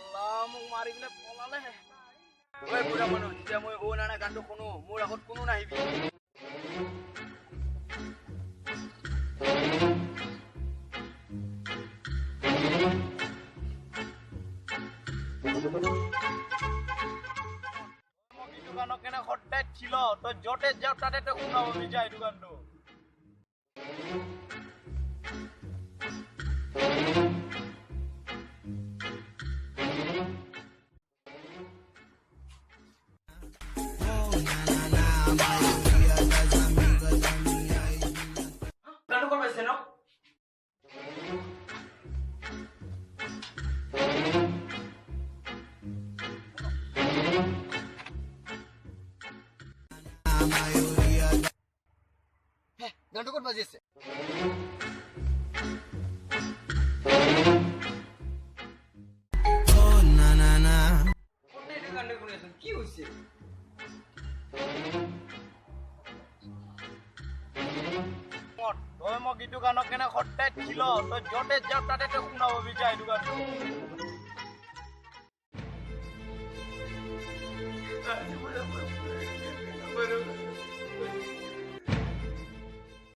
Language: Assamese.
আল্লাহ মোক মাৰি পেলাই পলালে ঐ বুঢ়া মানুহ যেতিয়া মই অ' নানা গানটো শুনো মোৰ আগত কোনো নাহিবি দোকানক কেনে সদায় ছিল তই য'তে যাও তাতে তই শুনাব বিচাৰ দোকানটো গানটো ক'ত বাজি আছে কি হৈছে তই মোক ইটো গানক কেনে সদায় ছিল তই য'তে যাও তাতে তই শুনাব বিচাৰ এইটো গানটো